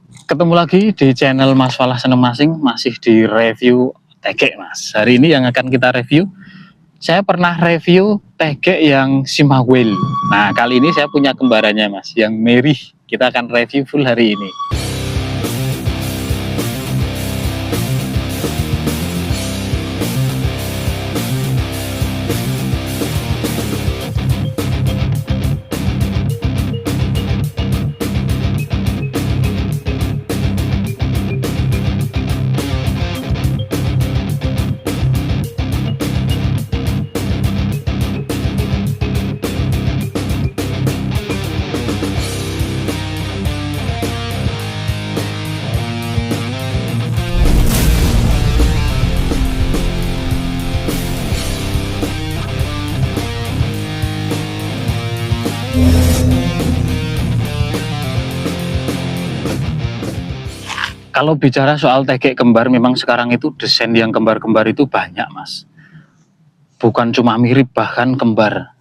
Ketemu lagi di channel Mas Falah Seneng Masing, masih di review tegek Mas. Hari ini yang akan kita review, saya pernah review tegek yang Simawel. Nah kali ini saya punya kembarannya Mas, yang merih. Kita akan review full hari ini. Kalau bicara soal tegek kembar, memang sekarang itu desain yang kembar-kembar itu banyak Mas. Bukan cuma mirip, bahkan kembar.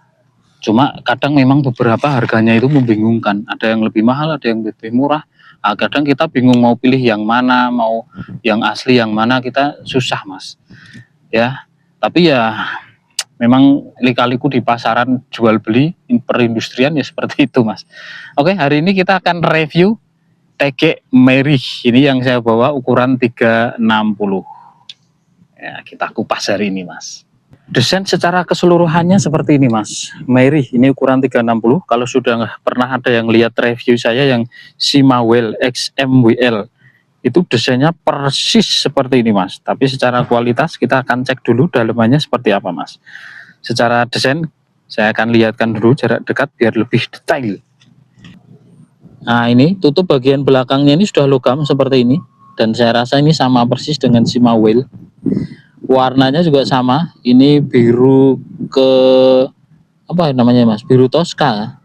Cuma kadang memang beberapa harganya itu membingungkan. Ada yang lebih mahal, ada yang lebih murah. Nah, kadang kita bingung mau pilih yang mana, mau yang asli yang mana, kita susah Mas. Ya, tapi ya memang lika-liku di pasaran jual beli perindustrian ya seperti itu Mas. Oke, hari ini kita akan review tegek merih. Ini yang saya bawa ukuran 360. Ya, kita kupas hari ini Mas. Desain secara keseluruhannya seperti ini Mas. Merih ini ukuran 360. Kalau sudah pernah ada yang lihat review saya yang Simawel XMWL, itu desainnya persis seperti ini Mas. Tapi secara kualitas kita akan cek dulu dalamannya seperti apa Mas. Secara desain saya akan lihatkan dulu jarak dekat biar lebih detail. Nah ini tutup bagian belakangnya ini sudah logam seperti ini, dan saya rasa ini sama persis dengan Simawel. Warnanya juga sama, ini biru ke apa namanya Mas, biru Tosca,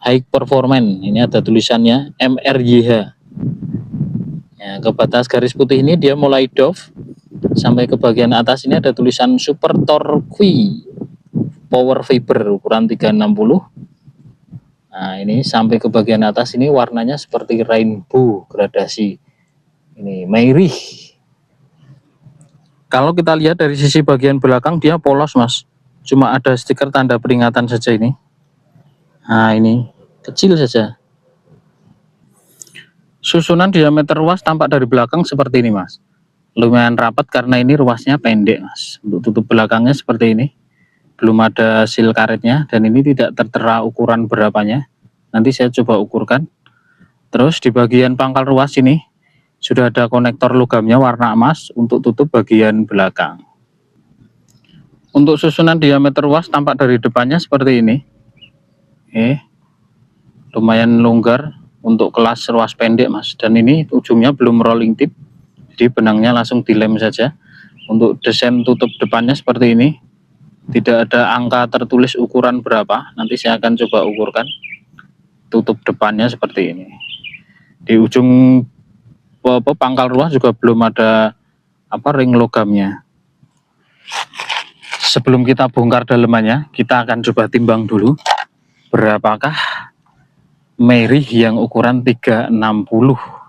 high performance. Ini ada tulisannya MRYH. Ya, ke batas garis putih ini dia mulai doff sampai ke bagian atas ini ada tulisan Super Torque Power Fiber ukuran 360. Nah ini sampai ke bagian atas ini warnanya seperti rainbow gradasi. Ini merih. Kalau kita lihat dari sisi bagian belakang dia polos Mas. Cuma ada stiker tanda peringatan saja ini. Nah ini kecil saja. Susunan diameter ruas tampak dari belakang seperti ini Mas. Lumayan rapat karena ini ruasnya pendek Mas. Untuk tutup belakangnya seperti ini. Belum ada seal karetnya, dan ini tidak tertera ukuran berapanya. Nanti saya coba ukurkan. Terus di bagian pangkal ruas ini sudah ada konektor logamnya warna emas untuk tutup bagian belakang. Untuk susunan diameter ruas tampak dari depannya seperti ini. Lumayan longgar untuk kelas ruas pendek Mas. Dan ini ujungnya belum rolling tip, jadi benangnya langsung dilem saja. Untuk desain tutup depannya seperti ini. Tidak ada angka tertulis ukuran berapa, nanti saya akan coba ukurkan. Tutup depannya seperti ini. Di ujung pangkal ruas juga belum ada ring logamnya. Sebelum kita bongkar dalamannya, kita akan coba timbang dulu berapakah merih yang ukuran 360.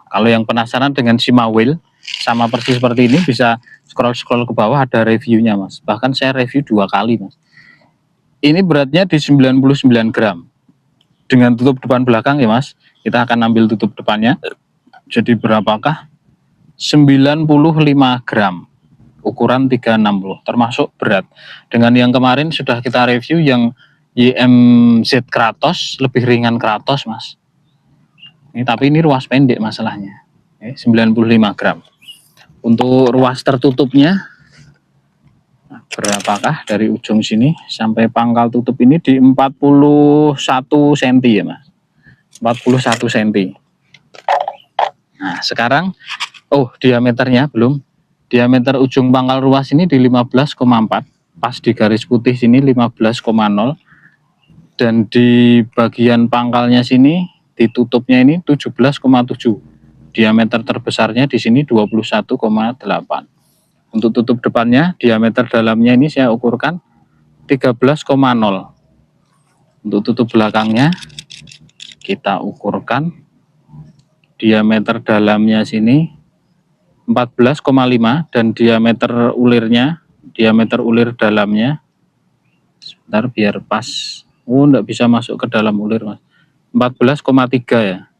Kalau yang penasaran dengan Simawel sama persis seperti ini, bisa scroll ke bawah, ada reviewnya Mas. Bahkan saya review 2 kali Mas. Ini beratnya di 99 gram. Dengan tutup depan belakang ya Mas. Kita akan ambil tutup depannya. Jadi berapakah? 95 gram. Ukuran 360. Termasuk berat. Dengan yang kemarin sudah kita review yang YMZ Kratos, lebih ringan Kratos Mas. Tapi ini ruas pendek masalahnya. 95 gram. Untuk ruas tertutupnya berapakah dari ujung sini sampai pangkal tutup ini di 41 cm ya Mas. 41 cm. Nah sekarang diameternya belum. Diameter ujung pangkal ruas ini di 15,4, pas di garis putih sini 15,0, dan di bagian pangkalnya sini ditutupnya ini 17,7. Diameter terbesarnya di sini 21,8. Untuk tutup depannya, diameter dalamnya ini saya ukurkan 13,0. Untuk tutup belakangnya kita ukurkan diameter dalamnya sini 14,5 dan diameter ulir dalamnya, sebentar biar pas. Oh, enggak bisa masuk ke dalam ulir, Mas. 14,3 ya.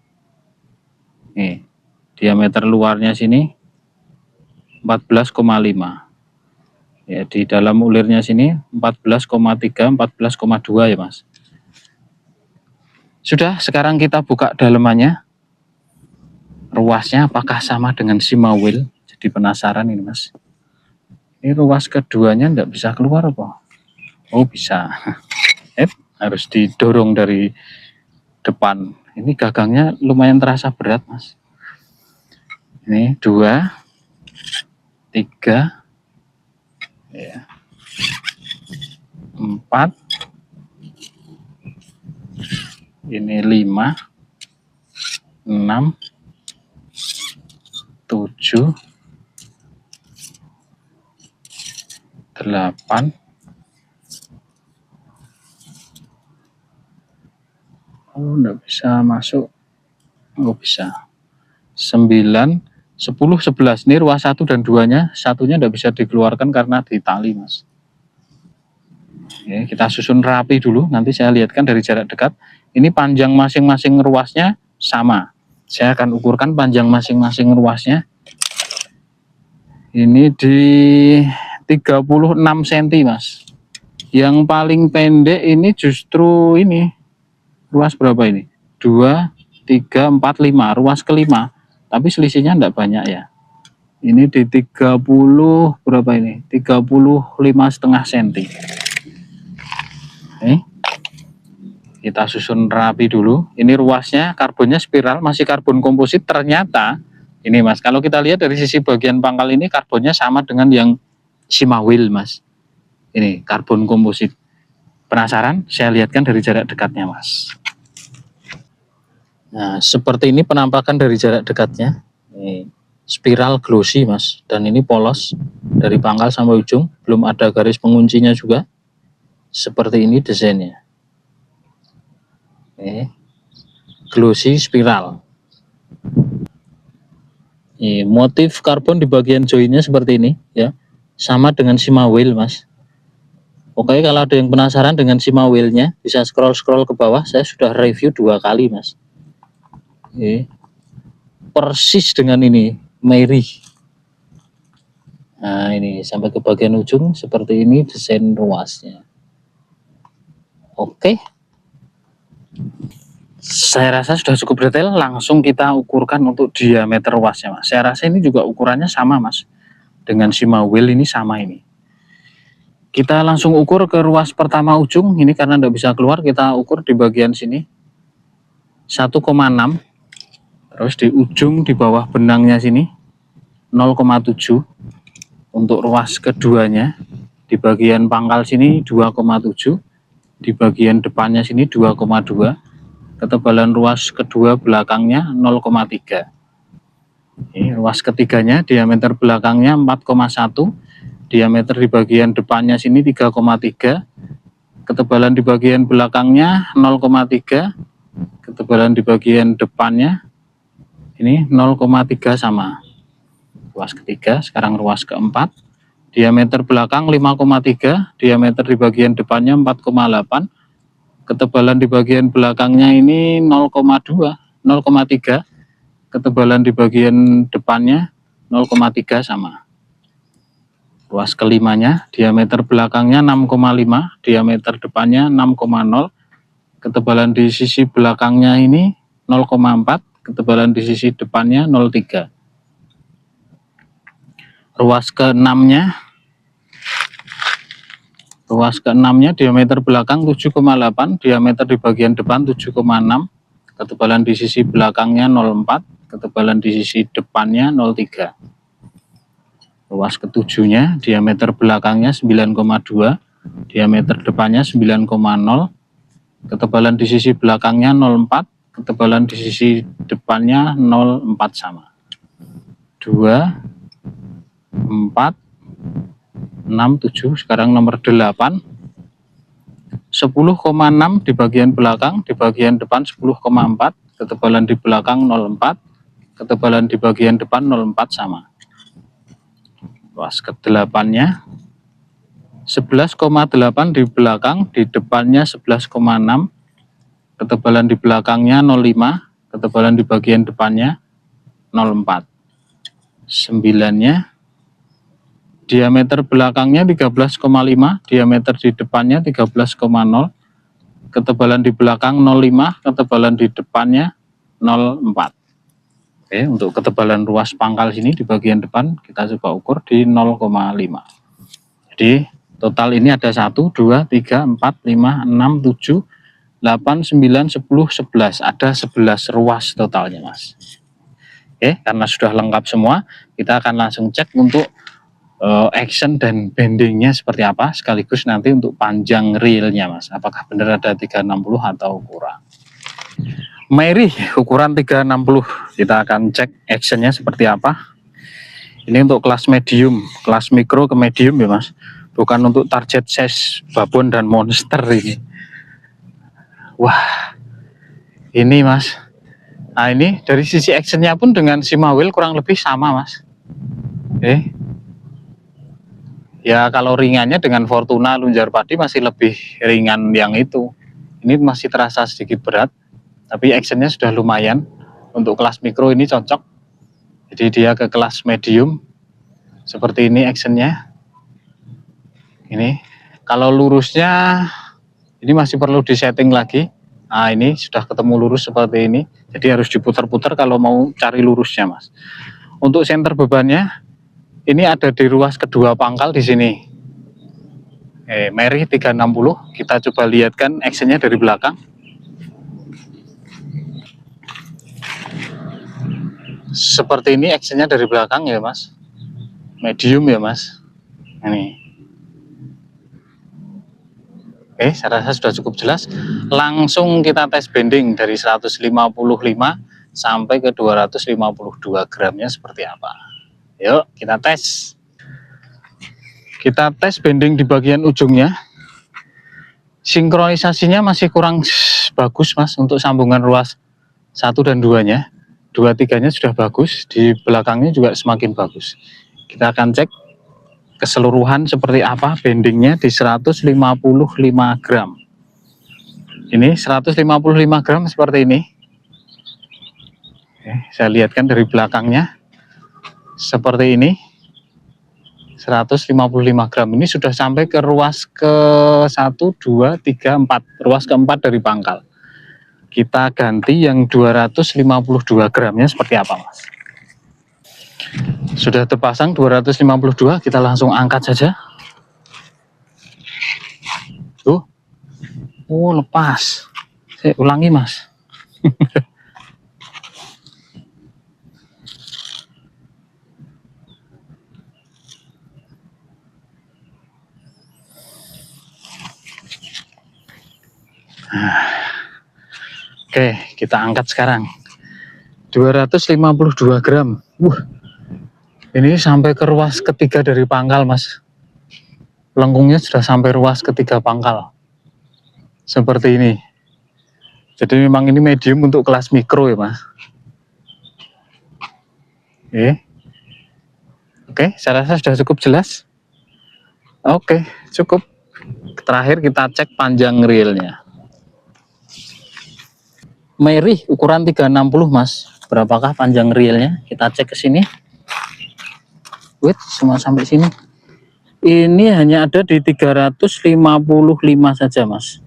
Nih, diameter luarnya sini 14,5. Ya, di dalam ulirnya sini 14,3, 14,2 ya, Mas. Sudah, sekarang kita buka dalemannya. Ruasnya apakah sama dengan Simawil? Jadi penasaran ini, Mas. Ini ruas keduanya enggak bisa keluar apa? Oh, bisa. Harus didorong dari depan. Ini gagangnya lumayan terasa berat, Mas. Ini 2, 3, ya, 4, ini 5, 6, 7, 8, 9, bisa masuk. Oh, bisa. 9, 10, 11. Ini ruas 1 dan 2-nya, satunya tidak bisa dikeluarkan karena ditali, Mas. Oke, kita susun rapi dulu, nanti saya lihatkan dari jarak dekat. Ini panjang masing-masing ruasnya sama. Saya akan ukurkan panjang masing-masing ruasnya. Ini di 36 cm, Mas. Yang paling pendek ini justru ini. Ruas berapa ini? 2, 3, 4, 5. Ruas kelima. Tapi selisihnya enggak banyak ya. Ini di 30 berapa ini? 35,5 cm. Oke. Kita susun rapi dulu. Ini ruasnya, karbonnya spiral, masih karbon komposit. Ternyata ini, Mas, kalau kita lihat dari sisi bagian pangkal ini karbonnya sama dengan yang Simawil, Mas. Ini karbon komposit. Penasaran? Saya lihatkan dari jarak dekatnya, Mas. Nah, seperti ini penampakan dari jarak dekatnya. Ini spiral glossy, Mas, dan ini polos dari pangkal sampai ujung, belum ada garis penguncinya juga. Seperti ini desainnya. Glossy spiral. Ini motif karbon di bagian joinnya seperti ini ya, sama dengan Simawil, Mas. Oke, kalau ada yang penasaran dengan Simawilnya bisa scroll ke bawah. Saya sudah review 2 kali, Mas. Persis dengan ini Mary. Nah, ini sampai ke bagian ujung seperti ini desain ruasnya. Oke, saya rasa sudah cukup detail. Langsung kita ukurkan untuk diameter ruasnya, Mas. Saya rasa ini juga ukurannya sama, Mas, dengan Simawil. Ini sama ini. Kita langsung ukur ke ruas pertama ujung. Ini karena tidak bisa keluar, kita ukur di bagian sini 1,6. Terus di ujung di bawah benangnya sini 0,7. Untuk ruas keduanya di bagian pangkal sini 2,7. Di bagian depannya sini 2,2. Ketebalan ruas kedua belakangnya 0,3. Ini ruas ketiganya diameter belakangnya 4,1. Diameter di bagian depannya sini 3,3. Ketebalan di bagian belakangnya 0,3. Ketebalan di bagian depannya ini 0,3 sama. Ruas ketiga, sekarang ruas keempat. Diameter belakang 5,3. Diameter di bagian depannya 4,8. Ketebalan di bagian belakangnya ini 0,2, 0,3. Ketebalan di bagian depannya 0,3 sama. Ruas kelimanya, diameter belakangnya 6,5, diameter depannya 6,0. Ketebalan di sisi belakangnya ini 0,4, ketebalan di sisi depannya 0,3. Ruas keenamnya diameter belakang 7,8, diameter di bagian depan 7,6, ketebalan di sisi belakangnya 0,4, ketebalan di sisi depannya 0,3. Ruas ketujuhnya diameter belakangnya 9,2, diameter depannya 9,0, ketebalan di sisi belakangnya 0,4, ketebalan di sisi depannya 0,4 sama. 2, 4, 6, 7, sekarang nomor 8. 10,6 di bagian belakang, di bagian depan 10,4, ketebalan di belakang 0,4, ketebalan di bagian depan 0,4 sama. Ruas ke-8-nya 11,8 di belakang, di depannya 11,6, ketebalan di belakangnya 0,5, ketebalan di bagian depannya 0,4. 9-nya diameter belakangnya 13,5, diameter di depannya 13,0, ketebalan di belakang 0,5, ketebalan di depannya 0,4. Oke, untuk ketebalan ruas pangkal sini di bagian depan kita coba ukur di 0,5. Jadi total ini ada 1, 2, 3, 4, 5, 6, 7, 8, 9, 10, 11. Ada 11 ruas totalnya, Mas. Oke, karena sudah lengkap semua, kita akan langsung cek untuk action dan bendingnya seperti apa, sekaligus nanti untuk panjang reelnya, Mas. Apakah benar ada 360 atau kurang. Mary ukuran 360, kita akan cek actionnya seperti apa. Ini untuk kelas medium, kelas mikro ke medium ya Mas, bukan untuk target size babon dan monster ini. Wah, ini Mas, nah ini dari sisi actionnya pun dengan Shimawil kurang lebih sama Mas. Oke, ya kalau ringannya dengan Fortuna Lunjar Padi masih lebih ringan yang itu. Ini masih terasa sedikit berat, tapi actionnya sudah lumayan. Untuk kelas mikro ini cocok, jadi dia ke kelas medium seperti ini actionnya. Ini kalau lurusnya ini masih perlu disetting lagi. Nah ini sudah ketemu lurus seperti ini, jadi harus diputar-putar kalau mau cari lurusnya Mas. Untuk center bebannya ini ada di ruas kedua pangkal di sini. Mary 360, kita coba lihatkan actionnya dari belakang. Seperti ini actionnya dari belakang ya Mas, medium ya Mas. Ini oke, saya rasa sudah cukup jelas. Langsung kita tes bending dari 155 sampai ke 252 gramnya seperti apa. Yuk kita tes. Kita tes bending di bagian ujungnya. Sinkronisasinya masih kurang bagus Mas untuk sambungan ruas 1 dan 2-nya. 2, 3-nya sudah bagus, di belakangnya juga semakin bagus. Kita akan cek keseluruhan seperti apa bendingnya di 155 gram. Ini 155 gram seperti ini. Oke, saya lihatkan dari belakangnya seperti ini. 155 gram ini sudah sampai ke ruas ke 1, 2, 3, 4, ruas keempat dari pangkal. Kita ganti yang 252 gramnya seperti apa Mas. Sudah terpasang 252, kita langsung angkat saja. Tuh. Oh lepas. Saya ulangi Mas. Oke, kita angkat sekarang. 252 gram. Ini sampai ke ruas ketiga dari pangkal Mas. Lengkungnya sudah sampai ruas ketiga pangkal. Seperti ini. Jadi memang ini medium untuk kelas mikro ya Mas. Oke, saya rasa sudah cukup jelas. Oke, cukup. Terakhir kita cek panjang reelnya. Mary ukuran 360 Mas. Berapakah panjang reelnya? Kita cek ke sini. Wait, semua sampai sini. Ini hanya ada di 355 saja Mas.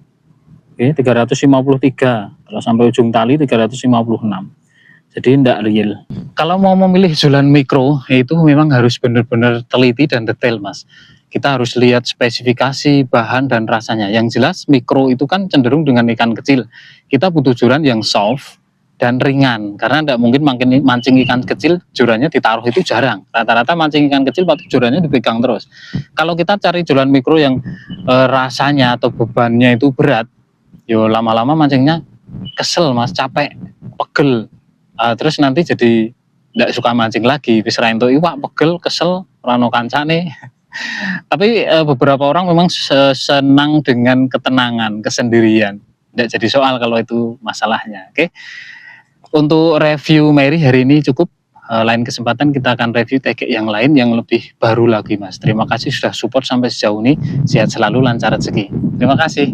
Oke, 353. Kalau sampai ujung tali 356. Jadi tidak real. Kalau mau memilih jualan mikro, itu memang harus benar-benar teliti dan detail Mas. Kita harus lihat spesifikasi, bahan, dan rasanya. Yang jelas mikro itu kan cenderung dengan ikan kecil. Kita butuh joran yang soft dan ringan. Karena tidak mungkin mancing ikan kecil, jorannya ditaruh itu jarang. Rata-rata mancing ikan kecil, jorannya dipegang terus. Kalau kita cari joran mikro yang rasanya atau bebannya itu berat, yo lama-lama mancingnya kesel Mas, capek, pegel. Terus nanti jadi tidak suka mancing lagi. Wis ra entuk iwak, pegel, kesel, ora ono kancane. Tapi beberapa orang memang senang dengan ketenangan, kesendirian. Tidak jadi soal kalau itu masalahnya. Oke. Untuk review Mary hari ini cukup. Lain kesempatan kita akan review tekek yang lain yang lebih baru lagi Mas. Terima kasih sudah support sampai sejauh ini. Sehat selalu, lancar rezeki. Terima kasih.